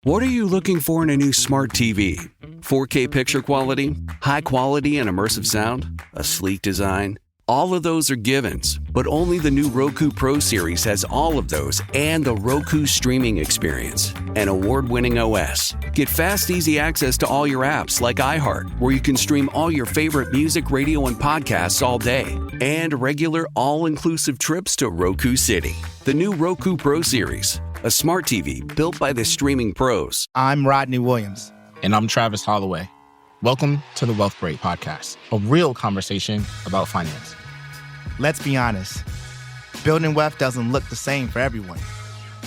What are you looking for in a new smart TV? 4K picture quality? High quality and immersive sound? A sleek design? All of those are givens, but only the new Roku Pro Series has all of those and the Roku streaming experience, an award-winning OS. Get fast, easy access to all your apps like iHeart, where you can stream all your favorite music, radio, and podcasts all day, and regular all-inclusive trips to Roku City. The new Roku Pro Series, a smart TV built by the streaming pros. I'm Rodney Williams. And I'm Travis Holloway. Welcome to the Wealth Break Podcast, a real conversation about finance. Let's be honest, building wealth doesn't look the same for everyone.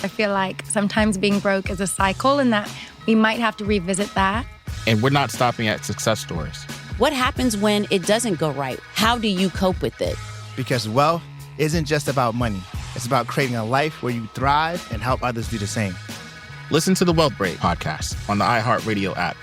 I feel like sometimes being broke is a cycle and that we might have to revisit that. And we're not stopping at success stories. What happens when it doesn't go right? How do you cope with it? Because wealth isn't just about money. It's about creating a life where you thrive and help others do the same. Listen to the Wealth Break Podcast on the iHeartRadio app.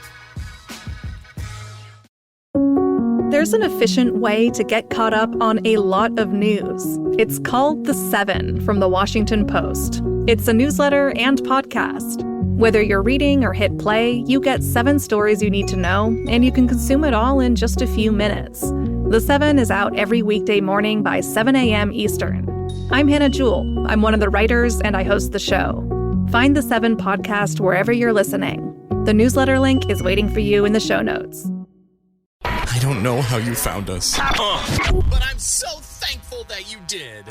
There's an efficient way to get caught up on a lot of news. It's called The Seven from The Washington Post. It's a newsletter and podcast. Whether you're reading or hit play, you get 7 stories you need to know, and you can consume it all in just a few minutes. The Seven is out every weekday morning by 7 a.m. Eastern. I'm Hannah Jewell. I'm one of the writers, and I host the show. Find The Seven podcast wherever you're listening. The newsletter link is waiting for you in the show notes. I don't know how you found us. But I'm so thankful that you did.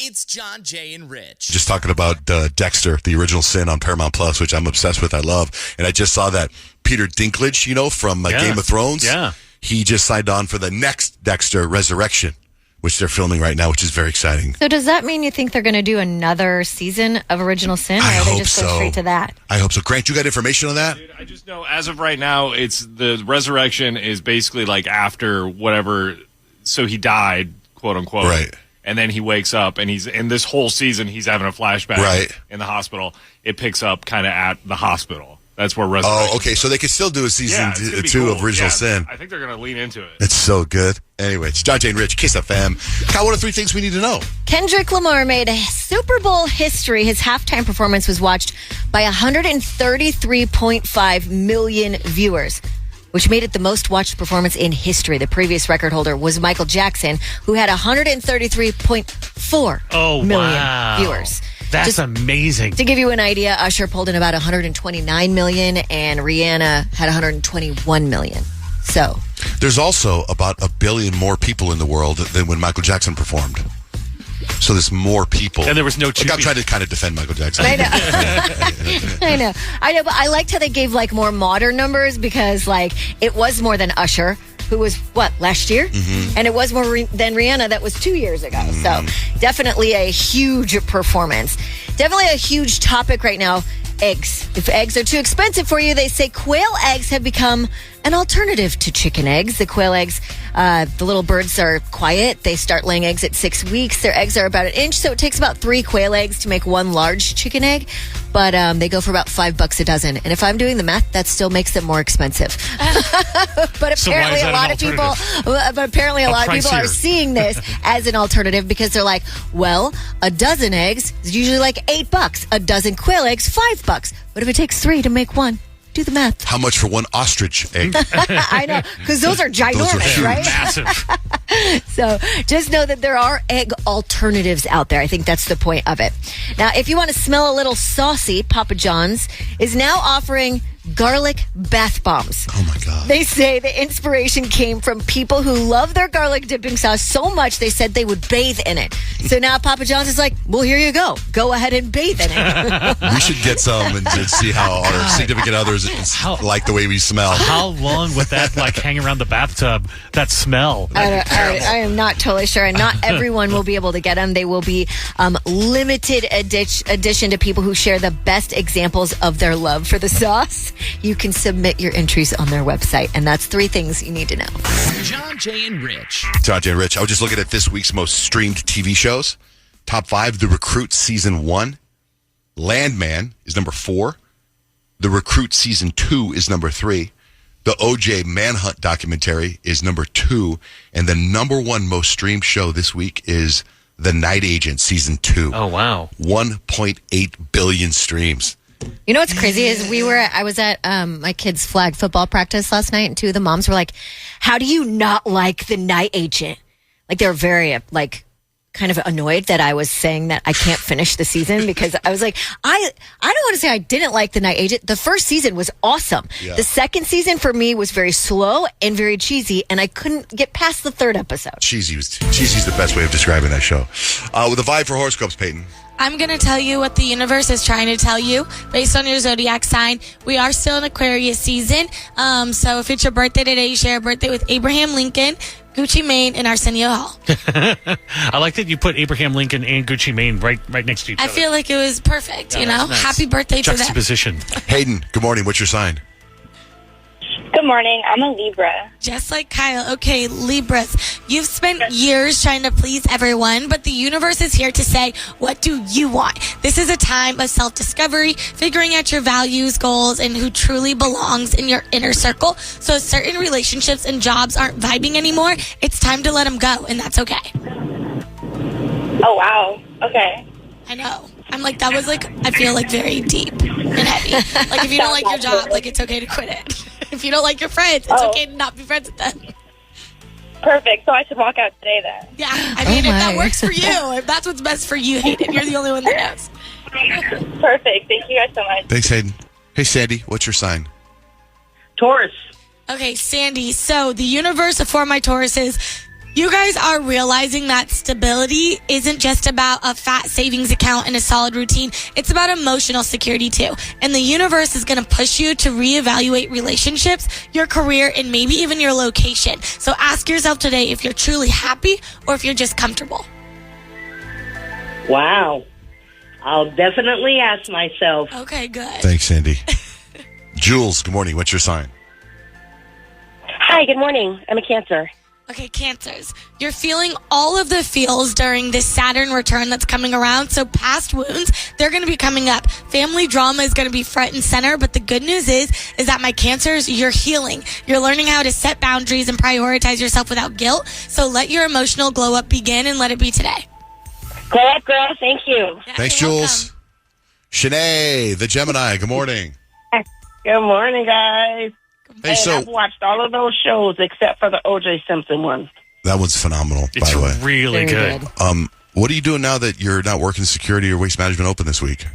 It's John, Jay, and Rich. Just talking about Dexter, the original sin on Paramount Plus, which I'm obsessed with. I love. And I just saw that Peter Dinklage, from Game of Thrones. Yeah. He just signed on for the next Dexter Resurrection, which they're filming right now, which is very exciting. So does that mean you think they're going to do another season of Original Sin, or are they just go straight to that? I hope so. Grant, you got information on that? Dude, I just know as of right now, it's the resurrection is basically like after whatever. So he died, quote unquote. Right. And then he wakes up, and he's in this whole season, he's having a flashback in the hospital. It picks up kind of at the hospital. That's where resurrection. Oh, okay. So they could still do a season 2 cool. of Original Sin. I think they're going to lean into it. It's so good. Anyway, it's John, Jay, and Rich, Kiss FM. Kyle, what are 3 things we need to know? Kendrick Lamar made Super Bowl history. His halftime performance was watched by 133.5 million viewers, which made it the most watched performance in history. The previous record holder was Michael Jackson, who had 133.4 million viewers. That's amazing. To give you an idea, Usher pulled in about 129 million, and Rihanna had 121 million. So there's also about 1 billion more people in the world than when Michael Jackson performed. So there's more people. And there was no I'm trying to kind of defend Michael Jackson. I know. I know, but I liked how they gave more modern numbers because it was more than Usher, who was, last year? Mm-hmm. And it was more than Rihanna, that was 2 years ago. Mm-hmm. So definitely a huge performance. Definitely a huge topic right now, eggs. If eggs are too expensive for you, they say quail eggs have become an alternative to chicken eggs. The quail eggs, the little birds are quiet. They start laying eggs at 6 weeks. Their eggs are about 1 inch, so it takes about 3 quail eggs to make 1 large chicken egg. But they go for about $5 a dozen. And if I'm doing the math, that still makes them more expensive. But apparently a lot of people are seeing this as an alternative because they're like, well, a dozen eggs is usually $8. A dozen quail eggs, $5. But if it takes 3 to make 1, do the math. How much for 1 ostrich egg? I know, because those are ginormous, right? Massive. So just know that there are egg alternatives out there. I think that's the point of it. Now, if you want to smell a little saucy, Papa John's is now offering garlic bath bombs. Oh my God. They say the inspiration came from people who love their garlic dipping sauce so much they said they would bathe in it. So now Papa John's is like, well, here you go. Go ahead and bathe in it. We should get some and see how our significant others like the way we smell. How long would that hang around the bathtub, that smell? I am not totally sure. And not everyone will be able to get them. They will be limited edition to people who share the best examples of their love for the sauce. You can submit your entries on their website, and that's 3 things you need to know. John, Jay, and Rich. John, Jay, and Rich. I was just looking at this week's most streamed TV shows. Top 5, The Recruit Season 1. Landman is number 4. The Recruit Season 2 is number 3. The O.J. Manhunt documentary is number 2. And the number 1 most streamed show this week is The Night Agent Season 2. Oh, wow. 1.8 billion streams. You know what's crazy is I was at my kids' flag football practice last night, and two of the moms were like, "How do you not like the night agent?" Like they were very kind of annoyed that I was saying that I can't finish the season because I was like, I don't want to say I didn't like the night agent. The first season was awesome. Yeah. The second season for me was very slow and very cheesy, and I couldn't get past the third episode. Cheesy's the best way of describing that show. With a vibe for horoscopes, Payton. I'm going to tell you what the universe is trying to tell you based on your zodiac sign. We are still in Aquarius season. So if it's your birthday today, you share a birthday with Abraham Lincoln, Gucci Mane, and Arsenio Hall. I like that you put Abraham Lincoln and Gucci Mane right next to each other. I feel like it was perfect, you know? Nice. Happy birthday to them. Juxtaposition. Hayden, good morning. What's your sign? Good morning. I'm a Libra. Just like Kyle. Okay, Libras. You've spent years trying to please everyone, but the universe is here to say, what do you want? This is a time of self-discovery, figuring out your values, goals, and who truly belongs in your inner circle. So certain relationships and jobs aren't vibing anymore. It's time to let them go, and that's okay. Oh, wow. Okay. I know. I'm like, that was like, I feel like very deep and heavy. Like if you don't like your job, like it's okay to quit it. If you don't like your friends, it's okay to not be friends with them. Perfect. So I should walk out today then. Yeah. I mean, if that works for you, if that's what's best for you, Hayden, you're the only one that knows. Perfect. Thank you guys so much. Thanks, Hayden. Hey, Sandy, what's your sign? Taurus. Okay, Sandy. So the universe for my Tauruses, you guys are realizing that stability isn't just about a fat savings account and a solid routine. It's about emotional security too. And the universe is going to push you to reevaluate relationships, your career, and maybe even your location. So ask yourself today if you're truly happy or if you're just comfortable. Wow. I'll definitely ask myself. Okay, good. Thanks, Sandy. Jules, good morning. What's your sign? Hi, good morning. I'm a Cancer. Okay, Cancers. You're feeling all of the feels during this Saturn return that's coming around. So past wounds, they're going to be coming up. Family drama is going to be front and center. But the good news is that my Cancers, you're healing. You're learning how to set boundaries and prioritize yourself without guilt. So let your emotional glow up begin and let it be today. Glow up, girl. Thank you. Yeah, thanks, Jules. Welcome. Shanae, the Gemini. Good morning. Good morning, guys. Hey, so I've watched all of those shows except for the O.J. Simpson one. That one's phenomenal, by the way. It's really good. What are you doing now that you're not working security or waste management open this week?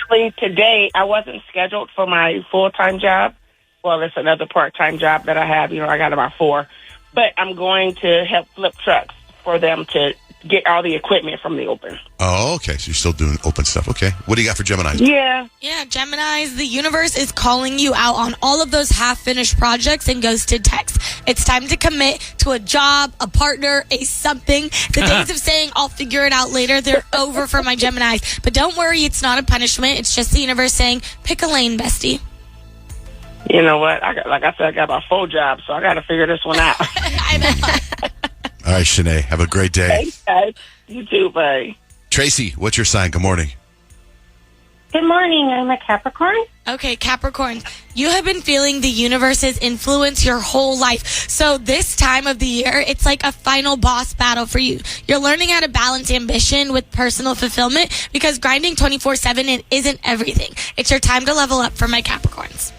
Actually, today I wasn't scheduled for my full-time job. Well, it's another part-time job that I have. You know, I got about 4. But I'm going to help flip trucks for them to get all the equipment from the open. Oh, okay. So you're still doing open stuff. Okay. What do you got for Gemini? Yeah, Geminis, the universe is calling you out on all of those half-finished projects and ghosted texts. It's time to commit to a job, a partner, a something. The days of saying, I'll figure it out later, they're over for my Geminis. But don't worry, it's not a punishment. It's just the universe saying, pick a lane, bestie. You know what? I got about 4 jobs, so I got to figure this one out. I know. All right, Shanae, have a great day. Thanks, guys. You too, bye. Tracy, what's your sign? Good morning. Good morning. I'm a Capricorn. Okay, Capricorn, you have been feeling the universe's influence your whole life. So this time of the year, it's like a final boss battle for you. You're learning how to balance ambition with personal fulfillment because grinding 24/7 it isn't everything. It's your time to level up for my Capricorns.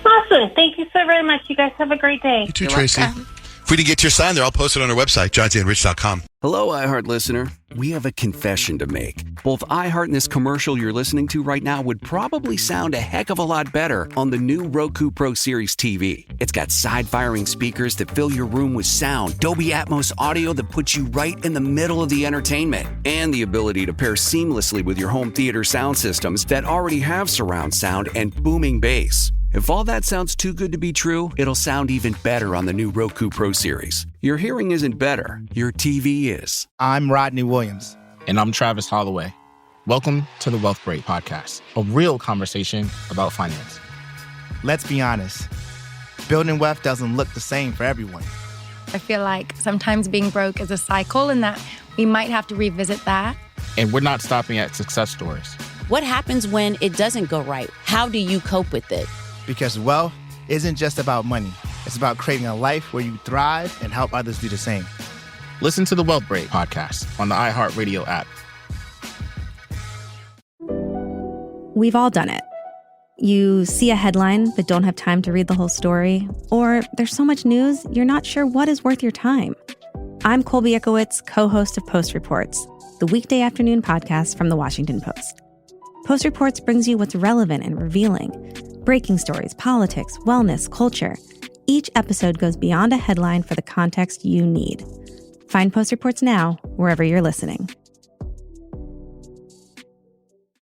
Awesome. Thank you so very much. You guys have a great day. You too, Tracy. Welcome. If we didn't get to your sign there, I'll post it on our website, johnsandrich.com. Hello, iHeart listener. We have a confession to make. Both iHeart and this commercial you're listening to right now would probably sound a heck of a lot better on the new Roku Pro Series TV. It's got side-firing speakers that fill your room with sound, Dolby Atmos audio that puts you right in the middle of the entertainment, and the ability to pair seamlessly with your home theater sound systems that already have surround sound and booming bass. If all that sounds too good to be true, it'll sound even better on the new Roku Pro Series. Your hearing isn't better, your TV is. I'm Rodney Williams. And I'm Travis Holloway. Welcome to the Wealth Break Podcast, a real conversation about finance. Let's be honest. Building wealth doesn't look the same for everyone. I feel like sometimes being broke is a cycle and that we might have to revisit that. And we're not stopping at success stories. What happens when it doesn't go right? How do you cope with it? Because wealth isn't just about money. It's about creating a life where you thrive and help others do the same. Listen to the Wealth Break Podcast on the iHeartRadio app. We've all done it. You see a headline but don't have time to read the whole story, or there's so much news you're not sure what is worth your time. I'm Colby Ickowitz, co-host of Post Reports, the weekday afternoon podcast from The Washington Post. Post Reports brings you what's relevant and revealing. Breaking stories, politics, wellness, culture. Each episode goes beyond a headline for the context you need. Find Post Reports now, wherever you're listening.